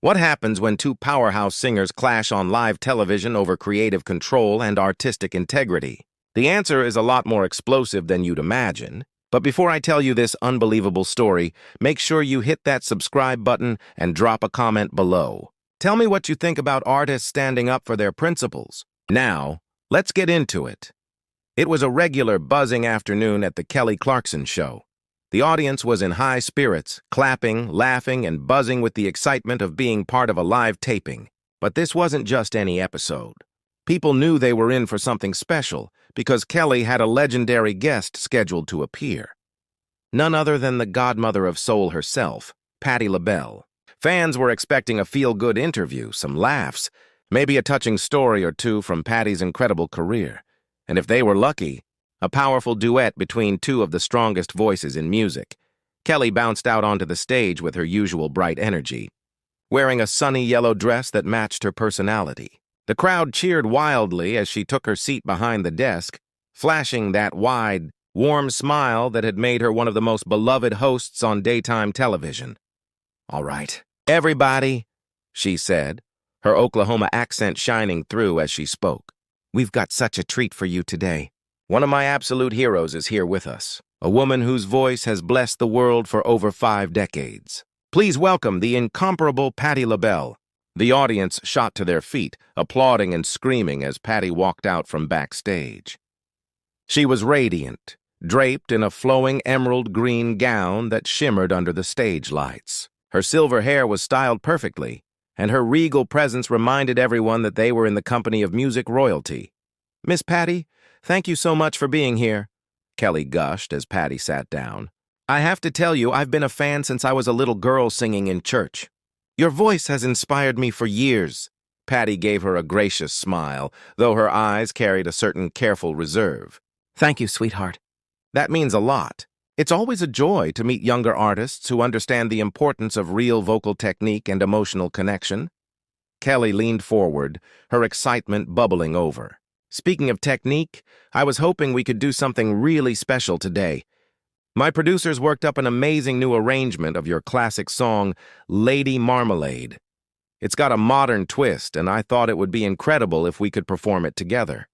What happens when two powerhouse singers clash on live television over creative control and artistic integrity? The answer is a lot more explosive than you'd imagine. But before I tell you this unbelievable story, make sure you hit that subscribe button and drop a comment below. Tell me what you think about artists standing up for their principles. Now, let's get into it. It was a regular buzzing afternoon at the Clarkson show. The audience was in high spirits, clapping, laughing, and buzzing with the excitement of being part of a live taping. But this wasn't just any episode. People knew they were in for something special because Kelly had a legendary guest scheduled to appear. None other than the godmother of soul herself, Patti LaBelle. Fans were expecting a feel-good interview, some laughs, maybe a touching story or two from Patti's incredible career. And if they were lucky, a powerful duet between two of the strongest voices in music. Kelly bounced out onto the stage with her usual bright energy, wearing a sunny yellow dress that matched her personality. The crowd cheered wildly as she took her seat behind the desk, flashing that wide, warm smile that had made her one of the most beloved hosts on daytime television. "All right, everybody," she said, her Oklahoma accent shining through as she spoke. "We've got such a treat for you today. One of my absolute heroes is here with us, a woman whose voice has blessed the world for over 5 decades. Please welcome the incomparable Patti LaBelle." The audience shot to their feet, applauding and screaming as Patti walked out from backstage. She was radiant, draped in a flowing emerald green gown that shimmered under the stage lights. Her silver hair was styled perfectly, and her regal presence reminded everyone that they were in the company of music royalty. "Miss Patti, thank you so much for being here," Kelly gushed as Patti sat down. "I have to tell you, I've been a fan since I was a little girl singing in church. Your voice has inspired me for years." Patti gave her a gracious smile, though her eyes carried a certain careful reserve. "Thank you, sweetheart. That means a lot. It's always a joy to meet younger artists who understand the importance of real vocal technique and emotional connection." Kelly leaned forward, her excitement bubbling over. "Speaking of technique, I was hoping we could do something really special today. My producers worked up an amazing new arrangement of your classic song, Lady Marmalade. It's got a modern twist, and I thought it would be incredible if we could perform it together."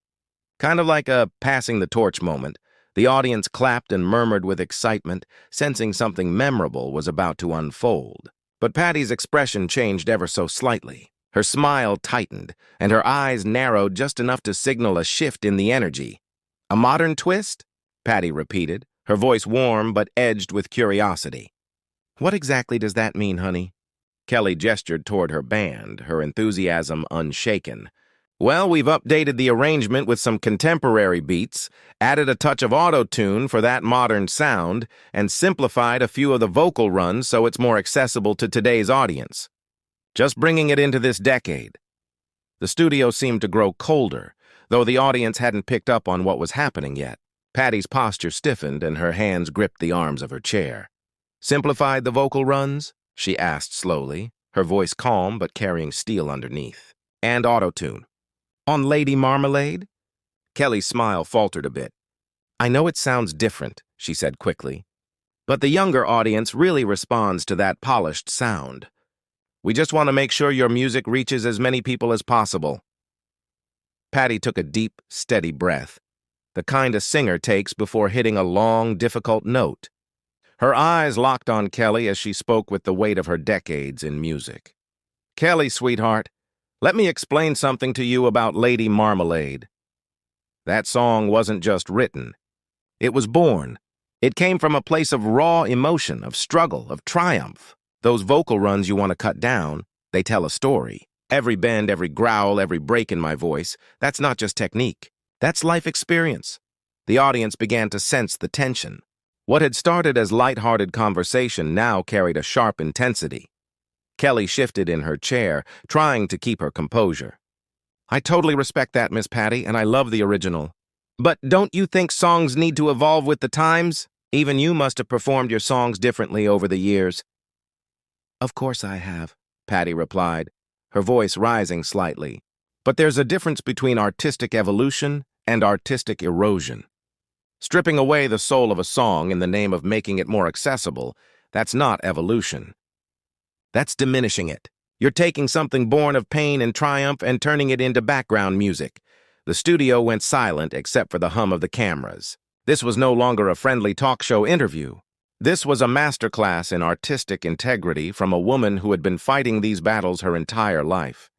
Kind of like a passing the torch moment, the audience clapped and murmured with excitement, sensing something memorable was about to unfold. But Patti's expression changed ever so slightly. Her smile tightened, and her eyes narrowed just enough to signal a shift in the energy. "A modern twist?" Patti repeated, her voice warm but edged with curiosity. "What exactly does that mean, honey?" Kelly gestured toward her band, her enthusiasm unshaken. "Well, we've updated the arrangement with some contemporary beats, added a touch of auto-tune for that modern sound, and simplified a few of the vocal runs so it's more accessible to today's audience. Just bringing it into this decade." The studio seemed to grow colder, though the audience hadn't picked up on what was happening yet. Patti's posture stiffened and her hands gripped the arms of her chair. "Simplified the vocal runs?" she asked slowly, her voice calm but carrying steel underneath. "And auto-tune. On Lady Marmalade?" Kelly's smile faltered a bit. "I know it sounds different," she said quickly, "but the younger audience really responds to that polished sound. We just want to make sure your music reaches as many people as possible." Patti took a deep, steady breath, the kind a singer takes before hitting a long, difficult note. Her eyes locked on Kelly as she spoke with the weight of her decades in music. "Kelly, sweetheart, let me explain something to you about Lady Marmalade. That song wasn't just written. It was born. It came from a place of raw emotion, of struggle, of triumph. Those vocal runs you want to cut down, they tell a story. Every bend, every growl, every break in my voice, that's not just technique. That's life experience." The audience began to sense the tension. What had started as light-hearted conversation now carried a sharp intensity. Kelly shifted in her chair, trying to keep her composure. "I totally respect that, Miss Patti, and I love the original. But don't you think songs need to evolve with the times? Even you must have performed your songs differently over the years." "Of course I have," Patti replied, her voice rising slightly. "But there's a difference between artistic evolution and artistic erosion. Stripping away the soul of a song in the name of making it more accessible, that's not evolution. That's diminishing it." You're taking something born of pain and triumph and turning it into background music. The studio went silent except for the hum of the cameras. This was no longer a friendly talk show interview. This was a masterclass in artistic integrity from a woman who had been fighting these battles her entire life.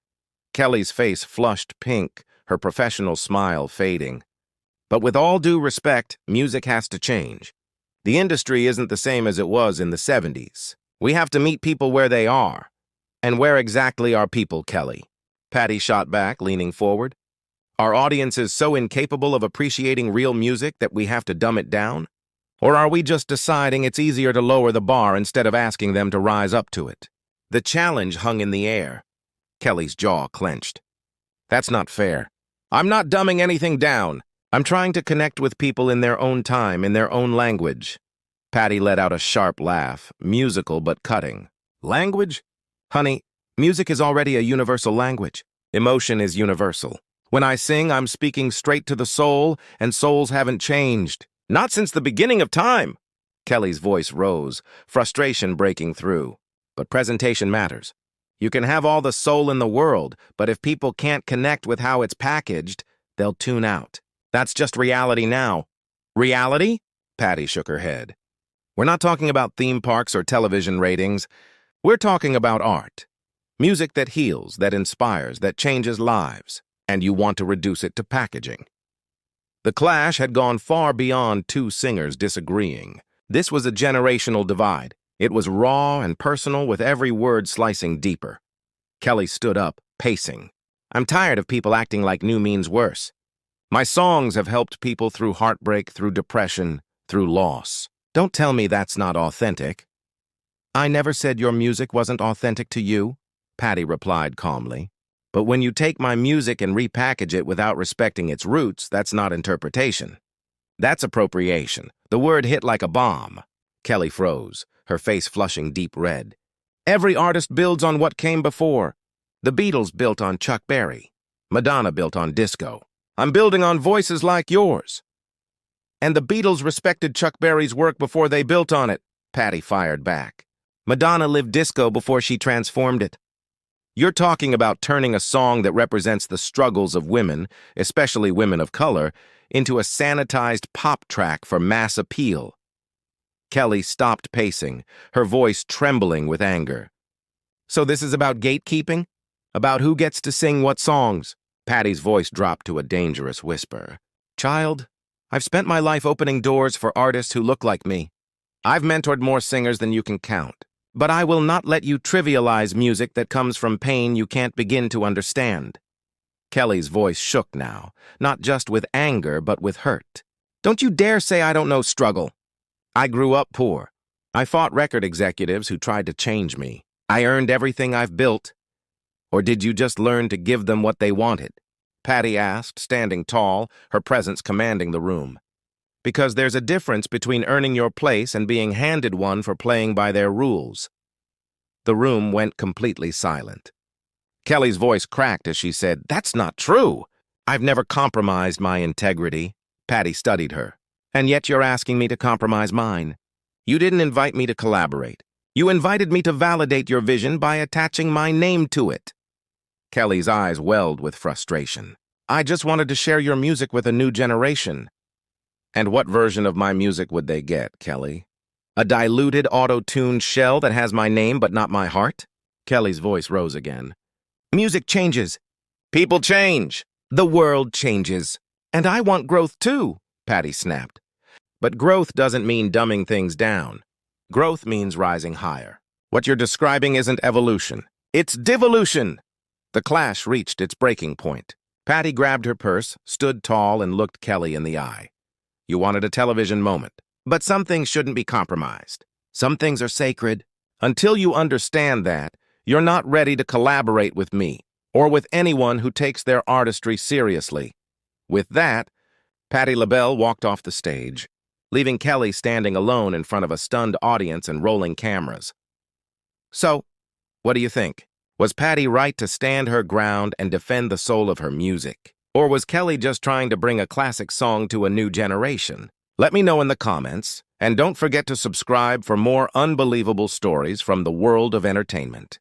Kelly's face flushed pink, her professional smile fading. But with all due respect, music has to change. The industry isn't the same as it was in the 70s. We have to meet people where they are. And where exactly are people, Kelly? Patti shot back, leaning forward. Are audiences so incapable of appreciating real music that we have to dumb it down? Or are we just deciding it's easier to lower the bar instead of asking them to rise up to it? The challenge hung in the air. Kelly's jaw clenched. That's not fair. I'm not dumbing anything down. I'm trying to connect with people in their own time, in their own language. Patti let out a sharp laugh, musical but cutting. Language? Honey, music is already a universal language. Emotion is universal. When I sing, I'm speaking straight to the soul, and souls haven't changed. Not since the beginning of time. Kelly's voice rose, frustration breaking through. But presentation matters. You can have all the soul in the world, but if people can't connect with how it's packaged, they'll tune out. That's just reality now. Reality? Patti shook her head. We're not talking about theme parks or television ratings. We're talking about art. Music that heals, that inspires, that changes lives. And you want to reduce it to packaging. The clash had gone far beyond two singers disagreeing. This was a generational divide. It was raw and personal, with every word slicing deeper. Kelly stood up, pacing. I'm tired of people acting like new means worse. My songs have helped people through heartbreak, through depression, through loss. Don't tell me that's not authentic. I never said your music wasn't authentic to you, Patti replied calmly. But when you take my music and repackage it without respecting its roots, that's not interpretation. That's appropriation. The word hit like a bomb. Kelly froze, her face flushing deep red. Every artist builds on what came before. The Beatles built on Chuck Berry. Madonna built on disco. I'm building on voices like yours. And the Beatles respected Chuck Berry's work before they built on it, Patti fired back. Madonna lived disco before she transformed it. You're talking about turning a song that represents the struggles of women, especially women of color, into a sanitized pop track for mass appeal. Kelly stopped pacing, her voice trembling with anger. So this is about gatekeeping? About who gets to sing what songs? Patti's voice dropped to a dangerous whisper. Child, I've spent my life opening doors for artists who look like me. I've mentored more singers than you can count. But I will not let you trivialize music that comes from pain you can't begin to understand. Kelly's voice shook now, not just with anger, but with hurt. Don't you dare say I don't know struggle. I grew up poor. I fought record executives who tried to change me. I earned everything I've built. Or did you just learn to give them what they wanted? Patti asked, standing tall, her presence commanding the room. Because there's a difference between earning your place and being handed one for playing by their rules. The room went completely silent. Kelly's voice cracked as she said, That's not true. I've never compromised my integrity. Patti studied her. And yet you're asking me to compromise mine. You didn't invite me to collaborate. You invited me to validate your vision by attaching my name to it. Kelly's eyes welled with frustration. I just wanted to share your music with a new generation. And what version of my music would they get, Kelly? A diluted, auto-tuned shell that has my name but not my heart? Kelly's voice rose again. Music changes. People change. The world changes. And I want growth too, Patti snapped. But growth doesn't mean dumbing things down. Growth means rising higher. What you're describing isn't evolution. It's devolution. The clash reached its breaking point. Patti grabbed her purse, stood tall, and looked Kelly in the eye. You wanted a television moment. But some things shouldn't be compromised. Some things are sacred. Until you understand that, you're not ready to collaborate with me, or with anyone who takes their artistry seriously. With that, Patti LaBelle walked off the stage, leaving Kelly standing alone in front of a stunned audience and rolling cameras. So, what do you think? Was Patti right to stand her ground and defend the soul of her music? Or was Kelly just trying to bring a classic song to a new generation? Let me know in the comments, and don't forget to subscribe for more unbelievable stories from the world of entertainment.